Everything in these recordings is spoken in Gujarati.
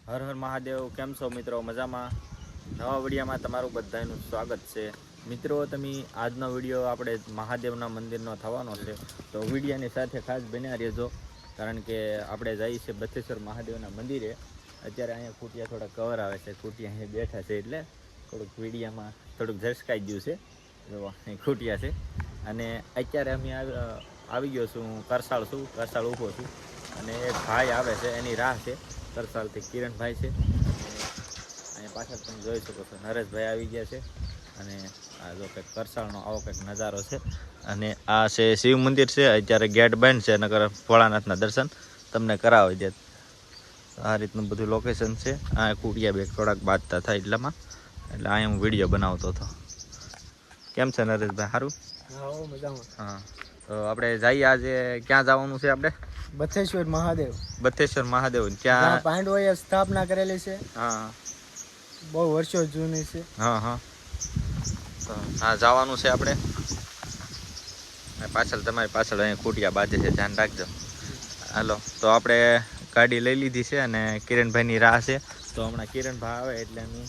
હર હર મહાદેવ. કેમ છો મિત્રો? મજામાં? નવા વિડીયોમાં તમારું બધાનું સ્વાગત છે. મિત્રો, તમે આજનો વિડીયો આપણે મહાદેવના મંદિરનો થવાનો છે, તો વિડીયોની સાથે ખાસ બન્યા રહેજો, કારણ કે આપણે જઈએ છીએ બથેશ્વર મહાદેવના મંદિરે. અત્યારે અહીંયા ખૂટિયા થોડા કવર આવે છે, ખૂટિયા અહીં બેઠા છે એટલે થોડુંક વિડીયામાં થોડુંક ઝસકાઈ ગયું છે. જો અહીં ખૂટિયા છે અને અત્યારે અમે આવી ગયો છું. હું કરસાળ છું, કરસાળ ઊભો છું અને એક ભાઈ આવે છે એની રાહ છે. કરસાળથી કિરણભાઈ છે અને અહીંયા પાછળ તમે જોઈ શકો છો નરેશભાઈ આવી ગયા છે. અને આ જો કંઈક કરસાળનો આવો કંઈક નજારો છે. અને આ છે શિવ મંદિર છે. અત્યારે ગેટ બંધ છે, નકર ભોળાનાથના દર્શન તમને કરાવી દે. આ રીતનું બધું લોકેશન છે. આ કુટિયા બેગ થોડાક બાંધતા થાય એટલામાં, એટલે અહીંયા હું વિડીયો બનાવતો હતો. કેમ છે નરેશભાઈ? સારું? હા, મજામાં. હા, તો આપણે જઈએ. આજે ક્યાં જવાનું છે આપણે? બથેશ્વર મહાદેવ. બથેશ્વર મહાદેવ ત્યાં પાંડવોએ સ્થાપના કરેલી છે. હા, બહુ વર્ષો જૂની છે. હા હા. તો હા, જવાનું છે આપણે. પાછળ તમારી પાછળ અહીંયા ખૂટિયા બાજે છે, ધ્યાન રાખજો. હાલો, તો આપણે ગાડી લઈ લીધી છે અને કિરણભાઈની રાહ છે. તો હમણાં કિરણભાઈ આવે એટલે અમે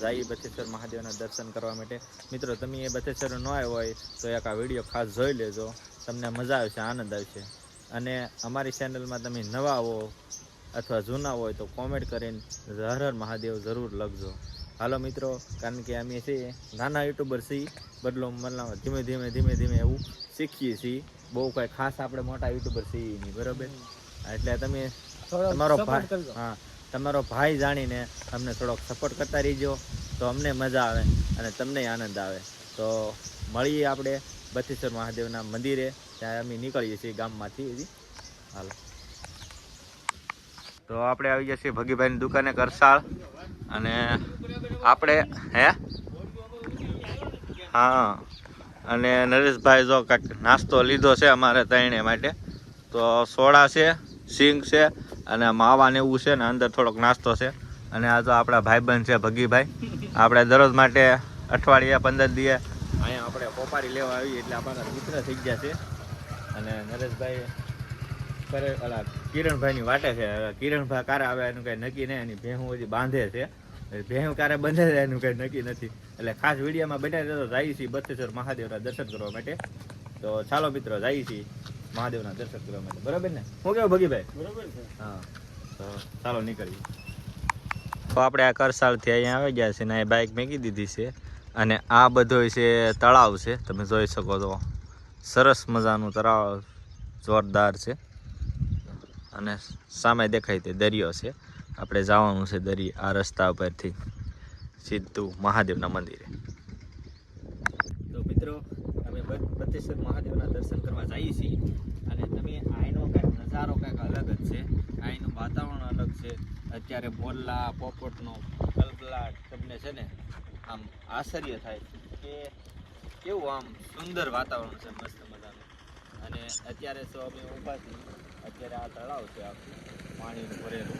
જઈએ બથેશ્વર મહાદેવના દર્શન કરવા માટે. મિત્રો, તમે એ બથેશ્વર ન આવ્યો હોય તો એક આ વિડીયો ખાસ જોઈ લેજો, તમને મજા આવશે, આનંદ આવશે. અને અમારી ચેનલમાં તમે નવા હો અથવા જૂના હોય તો કોમેન્ટ કરીને હર હર મહાદેવ જરૂર લખજો. હાલો મિત્રો, કારણ કે અમે છીએ નાના યુટ્યુબર છીએ, બદલો મતલબ ધીમે ધીમે એવું શીખીએ છીએ. બહુ કાંઈ ખાસ આપણે મોટા યુટ્યુબર છીએ નહીં, બરાબર? એટલે તમે તમારો ભાઈ, હા, તમારો ભાઈ જાણીને અમને થોડોક સપોર્ટ કરતા રહીજો, તો અમને મજા આવે અને તમને આનંદ આવે. તો મળીએ આપણે બથેશ્વર મહાદેવના મંદિરે. ત્યાં અમે નીકળીએ છીએ ગામમાંથી. હાલો, તો આપણે આવી ગયા છીએ ભગીભાઈની દુકાને કરસાળ. અને આપણે હા, અને નરેશભાઈ જો કાંઈક નાસ્તો લીધો છે અમારે ત્રણે માટે. તો સોડા છે, સિંગ છે અને માવા ને એવું છે ને અંદર થોડોક નાસ્તો છે. અને આ તો આપણા ભાઈબંધ છે ભગીભાઈ. આપણે દરરોજ માટે અઠવાડિયે 15 દીએ અહીંયા આપણે કોપારી લેવા આવીએ એટલે આપણા મિત્ર થઈ ગયા છે. અને નરેશભાઈ કરે ઓલા કિરણભાઈની વાટે છે. કિરણભાઈ ક્યારે આવે એનું કંઈ નક્કી નહીં. એની ભેહું હજી બાંધે છે, ભેહું ક્યારે બંધે છે એનું કંઈ નક્કી નથી. એટલે ખાસ વિડીયોમાં બેઠા તો જઈએ છીએ બથેશ્વર મહાદેવના દર્શન કરવા માટે. તો ચાલો મિત્રો, જઈએ છીએ મહાદેવના દર્શન કરવા માટે, બરાબર ને? શું કેવું ભગીભાઈ? બરોબર છે. હા, તો ચાલો નીકળીએ. તો આપણે આ કરસાળથી અહીંયા આવી ગયા છે ને અહીં બાઇક મૂકી દીધી છે. અને આ બધો છે તળાવ છે, તમે જોઈ શકો છો. સરસ મજાનું તળાવ, જોરદાર છે. અને સામે દેખાય તે દરિયો છે. આપણે જવાનું છે દરિયા આ રસ્તા ઉપરથી સીધું મહાદેવના મંદિરે. તો મિત્રો, અમે બથેશ્વર મહાદેવના દર્શન કરવા જઈએ છીએ. અને તમે અહીંનો કંઈક નજારો કંઈક અલગ જ છે. અહીંનું વાતાવરણ અલગ છે. અત્યારે મોરલા પોપટનો કલકલાટ તમને છે ને આમ આશ્ચર્ય થાય કે કેવું આમ સુંદર વાતાવરણ છે, મસ્ત મજાનું. અને અત્યારે તો અમે ઊભા છીએ. અત્યારે આ તળાવ છે આખું પાણીનું ભરેલું,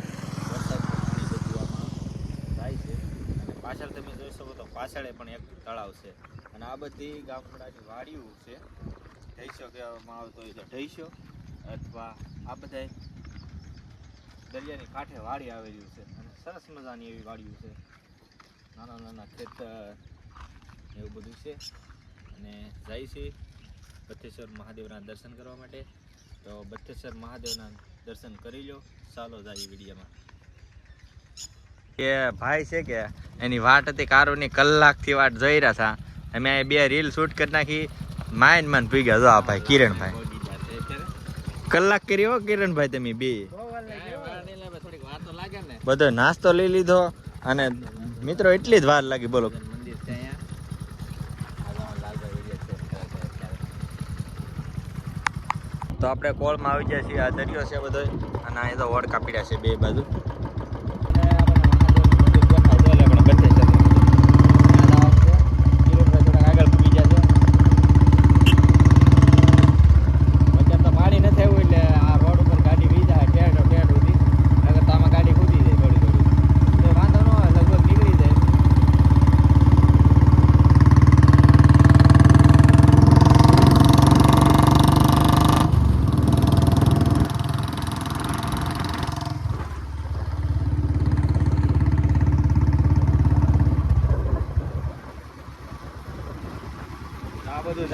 વરસાદનું પાણી બધું આમાં જાય છે. અને પાછળ તમે જોઈ શકો તો પાછળ પણ એક તળાવ છે. અને આ બધી ગામડાની વાડીઓ છે. ઢૈસો કહેવામાં આવતો હોય તો ઢૈસો, અથવા આ બધા દરિયાની કાંઠે વાડી આવેલી છે. અને સરસ મજાની એવી વાડીઓ છે, નાના નાના ખેતર એવું બધું છે. અને જાય છે બથેશ્વર મહાદેવના દર્શન કરવા માટે. તો બથેશ્વર મહાદેવના દર્શન કરી લો. ચાલો જઈએ વિડીયોમાં. કે ભાઈ છે કે એની વાટ હતી કારોની, કલાકથી વાટ જોઈ રહ્યા હતા. અમે અહીં 2 રીલ શૂટ કરી નાખી. માન ભીગ્યા જો આ ભાઈ કિરણભાઈ. કલાક કરી હો કિરણભાઈ તમે બે. બધો નાસ્તો લઈ લીધો અને મિત્રો એટલી જ વાર લાગી, બોલો. તો આપણે કોળમાં આવી ગયા છીએ. આ દરિયો છે બધો અને અહીં તો વડકા પીડ્યા છે બે બાજુ.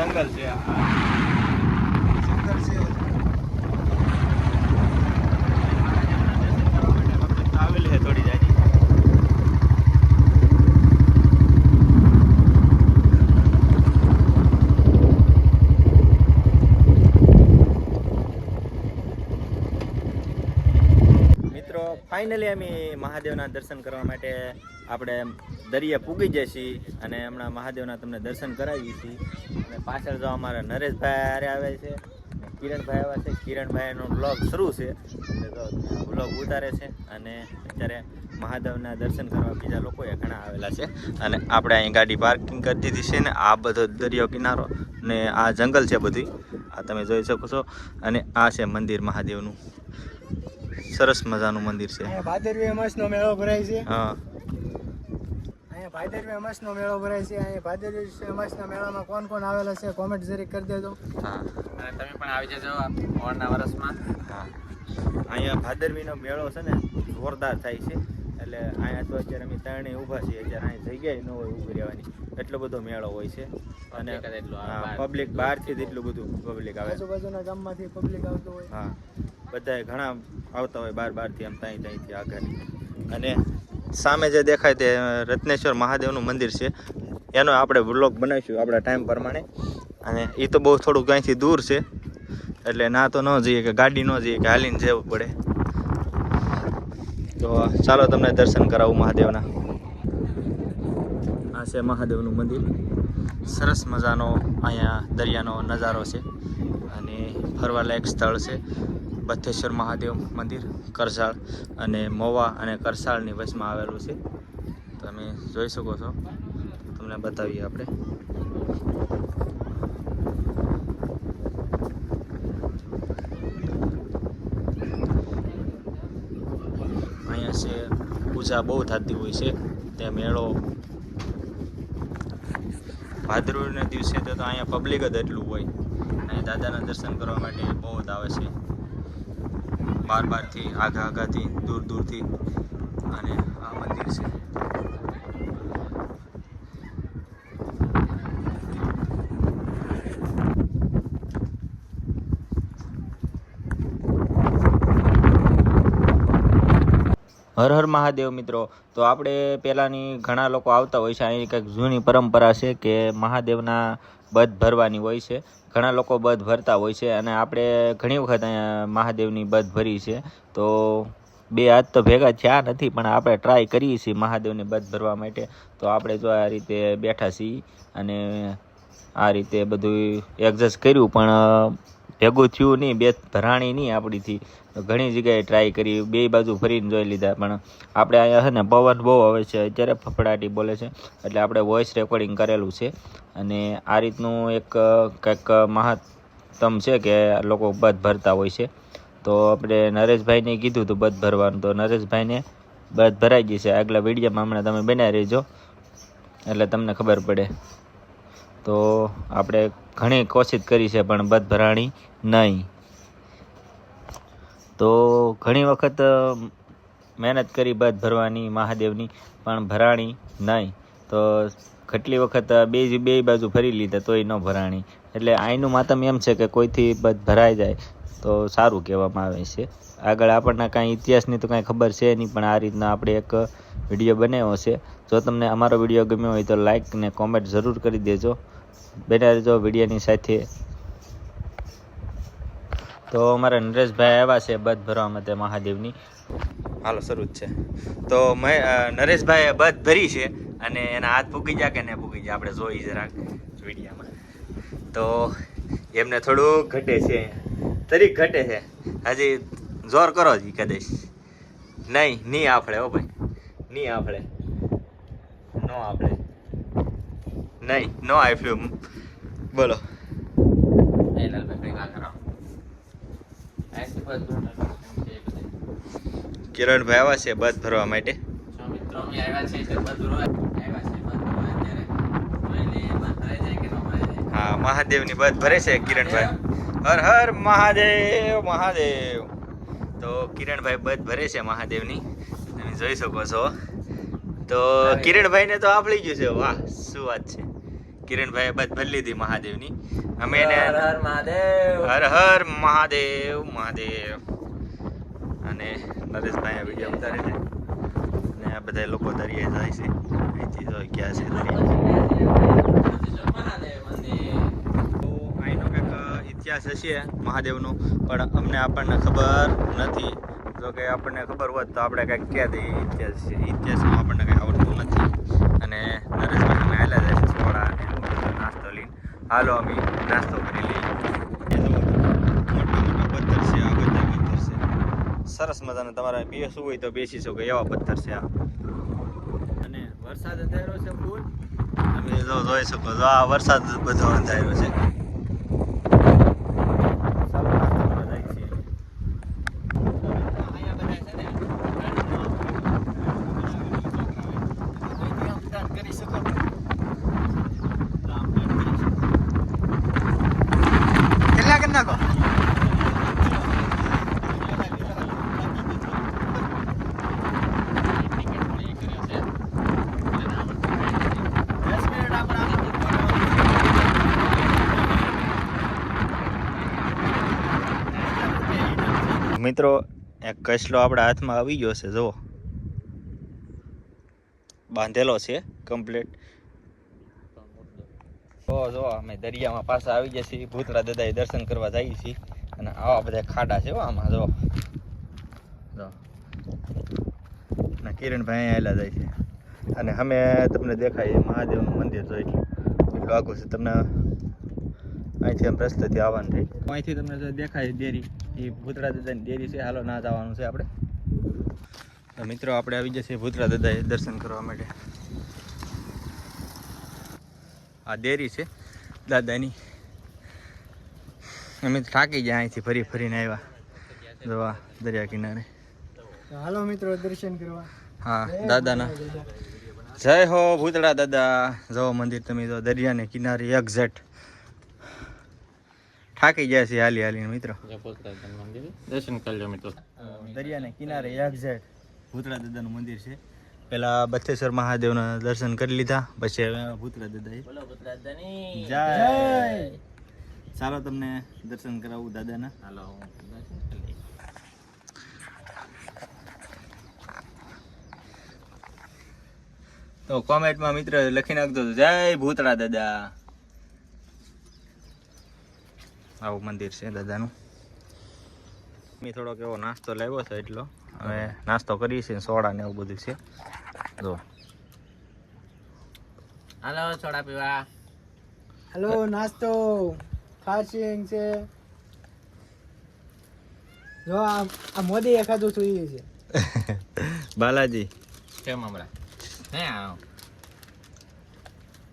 જંગલ છે આવેલી છે થોડી જાજી. મિત્રો ફાઇનલી અમે મહાદેવના દર્શન કરવા માટે આપણે દરિયા પૂગી જઈએ છીએ અને હમણાં મહાદેવના તમને દર્શન કરાવીએ છીએ. અને પાછળ જો અમારા નરેશભાઈ હારે આવે છે, કિરણભાઈ આવ્યા છે. કિરણભાઈનો બ્લોગ શરૂ છે, બ્લોગ ઉતારે છે. અને અત્યારે મહાદેવના દર્શન કરવા બીજા લોકોએ ઘણા આવેલા છે. અને આપણે અહીં ગાડી પાર્કિંગ કરી દીધી છે ને આ બધો દરિયો કિનારો ને આ જંગલ છે બધી, આ તમે જોઈ શકો છો. અને આ છે મંદિર મહાદેવનું, સરસ મજાનું મંદિર છે. અહીંયા ભાદરવી અમાસનો મેળો ભરાય છે. હા, અહીંયા ભાદરવી અમાસનો મેળો ભરાય છે. અહીંયા ભાદરવી અમાસના મેળામાં કોણ કોણ આવેલા છે કોમેન્ટ જરીક કરી દેજો. હા, અને તમે પણ આવી જજો ઓણના વર્ષમાં. હા. અહીંયા ભાદરવીનો મેળો છે ને જોરદાર થાય છે. એટલે અહીંયા તો અત્યારે અમે ત્રણે ઊભા છીએ, અત્યારે અહીં જગ્યાએ ન હોય ઊભી રહેવાની, એટલો બધો મેળો હોય છે. અને પબ્લિક બહારથી જ એટલું બધું પબ્લિક આવે. આજુબાજુના ગામમાંથી પબ્લિક આવતો હોય. હા, બધાય ઘણા આવતા હોય બહારથી આમ ત્યાંથી આગળ. અને સામે જે દેખાય તે રત્નેશ્વર મહાદેવનું મંદિર છે, એનો આપણે વ્લોગ બનાવીશું આપણા ટાઈમ પ્રમાણે. અને એ તો બહુ થોડુંક અહીંથી દૂર છે, એટલે ના તો ન જઈએ કે ગાડી ન જઈએ કે હાલીને જવું પડે. તો ચાલો તમને દર્શન કરાવું મહાદેવના. આ છે મહાદેવનું મંદિર, સરસ મજાનો અહીંયા દરિયાનો નજારો છે અને ફરવાલાયક સ્થળ છે. બથેશ્વર મહાદેવ મંદિર કરસાળ અને મોવા અને કરસાળની વચમાં આવેલું છે. તમે જોઈ શકો છો, તમને બતાવીએ આપણે. અહીંયા છે પૂજા બહુ થતી હોય છે, ત્યાં મેળો ભાદરવીના દિવસે તો અહીંયા પબ્લિક જ એટલું હોય. અહીં દાદાના દર્શન કરવા માટે બહુ જ આવે છે, બારથી આઘાથી દૂરથી. અને આ મંદિર છે. હર હર મહાદેવ મિત્રો. તો આપણે પહેલાંની ઘણા લોકો આવતા હોય છે, અહીં કંઈક જૂની પરંપરા છે કે મહાદેવના બધ ભરવાની હોય છે. ઘણા લોકો બધ ભરતા હોય છે અને આપણે ઘણી વખત અહીંયા મહાદેવની બધ ભરી છે. તો 2 હાથ તો ભેગા થયા નથી, પણ આપણે ટ્રાય કરીએ છીએ મહાદેવની બધ ભરવા માટે. તો આપણે જો આ રીતે બેઠા છીએ અને આ રીતે બધું એડજસ્ટ કર્યું, પણ ભેગું થયું નહીં, બે ભરાણી નહીં આપણીથી. ઘણી જગ્યાએ ટ્રાય કરી, 2 બાજુ ફરીને જોઈ લીધા, પણ આપણે અહીંયા છે ને પવન બહુ આવે છે અત્યારે, ફફડાટી બોલે છે, એટલે આપણે વોઇસ રેકોર્ડિંગ કરેલું છે. અને આ રીતનું એક કંઈક મહત્તમ છે કે લોકો બધ ભરતા હોય છે. તો આપણે નરેશભાઈને કીધું હતું બધ ભરવાનું, તો નરેશભાઈને બધ ભરાઈ ગઈ છે. આગલા વિડીયોમાં હમણાં તમે બનાવી રહેજો એટલે તમને ખબર પડે. તો આપણે ઘણી કોશિશ કરી છે પણ બધ ભરાણી નહીં. તો ઘણી વખત મહેનત કરી બધ ભરવાની મહાદેવની, પણ ભરાણી નહીં. તો કેટલી વખત બે બાજુ ફરી લીધા તોય ન ભરાણી. એટલે આઈનું માતમ એમ છે કે કોઈથી બધ ભરાઈ જાય તો સારું કહેવામાં આવે છે. આગળ આપણને કાંઈ ઇતિહાસની તો કાંઈ ખબર છે નહીં, પણ આ રીતના આપણે એક વિડીયો બનાવ્યો છે. જો તમને અમારો વિડીયો ગમ્યો હોય તો લાઇક ને કોમેન્ટ જરૂર કરી દેજો. બન્યા રહેજો વિડીયોની સાથે. તો અમારા નરેશભાઈ આવ્યા છે બધ ભરવા માટે મહાદેવની. હાલો શરૂ જ છે. તો નરેશભાઈએ બધ ભરી છે અને એના હાથ પૂગી જાય કે ન પૂગી જાય આપણે જોઈ જરાક વિડીયામાં. તો એમને થોડુંક ઘટે છે, તરીક ઘટે છે. હજી જોર કરો જ કદાચ. નહીં આફળે હો ભાઈ, નહીં આફળે, નો આપણે નહીં, નો આપ્યું. બોલો કિરણભાઈ આવ્યા છે બધ ભરવા માટે. હા, મહાદેવની બધ ભરે છે કિરણભાઈ. હર હર મહાદેવ મહાદેવ. તો કિરણભાઈ બધ ભરે છે મહાદેવની, તમે જોઈ શકો છો. તો કિરણભાઈને તો આવડી ગયું છે. વાહ, શું વાત છે. કિરણભાઈએ બધ ભરી લીધી મહાદેવની. અમે એને હર હર મહાદેવ. હર હર મહાદેવ મહાદેવ. અને નરેશભાઈ વિડીયો ઉતારે છે અને આ બધા લોકો દરિયે જાય છે. અહીંથી જો ક્યાં છે દરિયા. તો અહીંનો કંઈક ઇતિહાસ હશે મહાદેવનો, પણ આપણને ખબર નથી. જો કે આપણને ખબર હોત તો આપણે કંઈક કહે દઈએ ઇતિહાસ છે. ઇતિહાસમાં આપણને કંઈ આવડતું નથી. અને નરેશભાઈ અમે હાલ્યા જાય છે સોડા અને નાસ્તો લઈને. હાલો અમે નાસ્તો કરી લઈએ. એ જો મોટા પથ્થર છે, આ બધા પથ્થર છે સરસ મજાના. તમારે બેસવું હોય તો બેસી શકો એવા પથ્થર છે આ. અને વરસાદ અંધારો છે ફૂલ. તમે જો જોઈ શકો છો આ વરસાદ બધો અંધારો છે. ચાલો નાસ્તો કરવા જાય છે. અહીંયા બધા છે ને કરી શકો. કેટલા કરી નાખો. મિત્રો એક કસલો આપણા હાથમાં આવી ગયો છે. જુઓ બાંધેલો છે કમ્પ્લીટ. જો અમે દરિયામાં પાછા આવી ગયા છીએ. ભૂતળા દાદાએ દર્શન કરવા જઈએ છીએ. અને આવા બધા ખાડા છે આમાં. જો ના કિરણભાઈ આવેલા જાય છે. અને અમે તમને દેખાય મહાદેવનું મંદિર જોઈ એટલું આઘું છે. તમને અહીંથી આમ રસ્તેથી આવવાનું થાય. અહીંથી તમને જો દેખાય ડેરી, એ ભૂતળા દાદાની ડેરી છે. હાલો ના જવાનું છે આપણે. તો મિત્રો આપણે આવી જશે ભૂતળા દાદાએ દર્શન કરવા માટે. આ ડેરી છે દાદાની. અમે થાકી ગયા અહીંથી ફરી ફરીને આવ્યા જોવા દરિયા કિનારે. તો હાલો મિત્રો દર્શન કરવા. હા દાદાના જય હો ભૂતળા દાદા. જો મંદિર તમે જો દરિયાને કિનારે એક્ઝેક્ટ. થાકી ગયા છે હાલી હાલીને મિત્રો. દર્શન કરી લો મિત્રો. દરિયાને કિનારે એક્ઝેક્ટ ભૂતળા દાદાનું મંદિર છે. પેલા બથેશ્વર મહાદેવના દર્શન કરી લીધા, પછી હવે ભૂતળા દાદાએ જય. ચાલો તમને દર્શન કરાવું દાદાના. હાલો તો કોમેન્ટમાં મિત્ર લખી નાખજો જય ભૂતળા દાદા. આવું મંદિર છે દાદાનું. મેં થોડોક એવો નાસ્તો લાવ્યો છે એટલો. હવે નાસ્તો કરીએ છીએ. સોડા ને એવું બધું છે. જો હાલો સોડા પીવા. હાલો નાસ્તો ખાસિંગ છે. જો આ મોદી એકાદું જોઈએ છે. બાલાજી કેમ હમણાં હે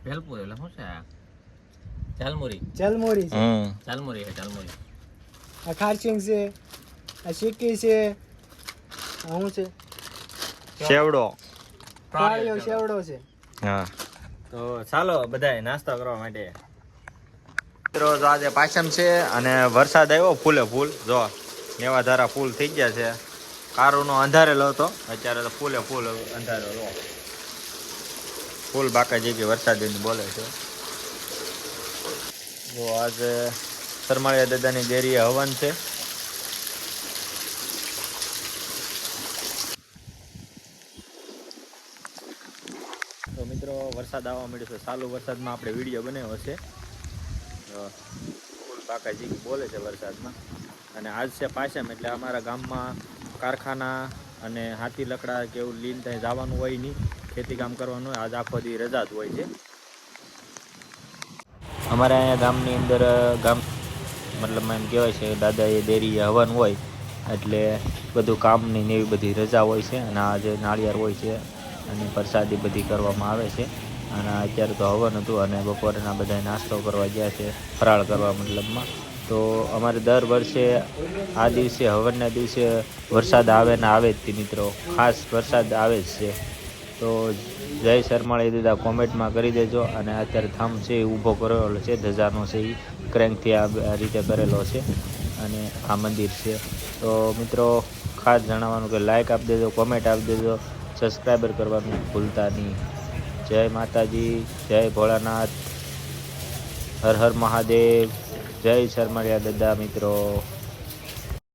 ભેલપુર એટલે શું છે આ? ઝાલમુરી. જલમોરી છે. ઝાલમુરી છે ઝાલમુરી. આ ખારસિંગ છે. આ સિક્કી છે. આ શું છે? સેવડો. ફાળિયો સેવડો છે. હા તો ચાલો બધાય નાસ્તો કરવા માટે. મિત્રો જો આજે પાછમ છે અને વરસાદ આવ્યો ફૂલે ફૂલ. જો મેવા ધારા ફૂલ થઈ ગયા છે. કારુનો અંધારેલો હતો, અત્યારે તો ફૂલે ફૂલ અંધારેલો. ફૂલ બાકા જગ્યાએ વરસાદની બોલે છે. જો આજે સરમાળિયા દાદાની ડેરીએ હવન છે. તો મિત્રો વરસાદ આવવા મળ્યો છે. ચાલુ વરસાદમાં આપણે વિડીયો બનાવ્યો છે. ફૂલ બાકા જીકી બોલે છે વરસાદમાં. અને આજ છે પાછમ એટલે અમારા ગામમાં કારખાના અને હાથી લકડા કે એવું લીન ત્યાં જવાનું હોય નહીં. ખેતી કામ કરવાનું હોય. આજ આખો દી રજા જ હોય છે. અમારે અહીંયા ગામની અંદર મતલબ એમ કહેવાય છે દાદાએ ડેરીએ હવન હોય એટલે બધું કામની ને એવી બધી રજા હોય છે. અને આ જે નાળિયેર હોય છે અને પ્રસાદી બધી કરવામાં આવે છે. અને અત્યારે તો હવન હતું અને બપોરના બધા નાસ્તો કરવા ગયા છે, ફરાળ કરવા મતલબમાં. તો અમારે દર વર્ષે આ દિવસે હવનના દિવસે વરસાદ આવે ને આવે જ મિત્રો. ખાસ વરસાદ આવે જ છે. તો જય શરમાળી દાદા કોમેન્ટમાં કરી દેજો. અને અત્યારે થંભ છે એ ઊભો કરેલો છે ધજાનો છે એ ક્રેન્કથી આ રીતે કરેલો છે. અને આ મંદિર છે. તો મિત્રો ખાસ જણાવવાનું કે લાઈક આપી દેજો, કોમેન્ટ આપી દેજો, સબસ્ક્રાઈબર કરવાનું ભૂલતા નહીં. જય માતાજી, જય ભોળાનાથ, હર હર મહાદેવ. જય શર્મળિયા દાદા મિત્રો.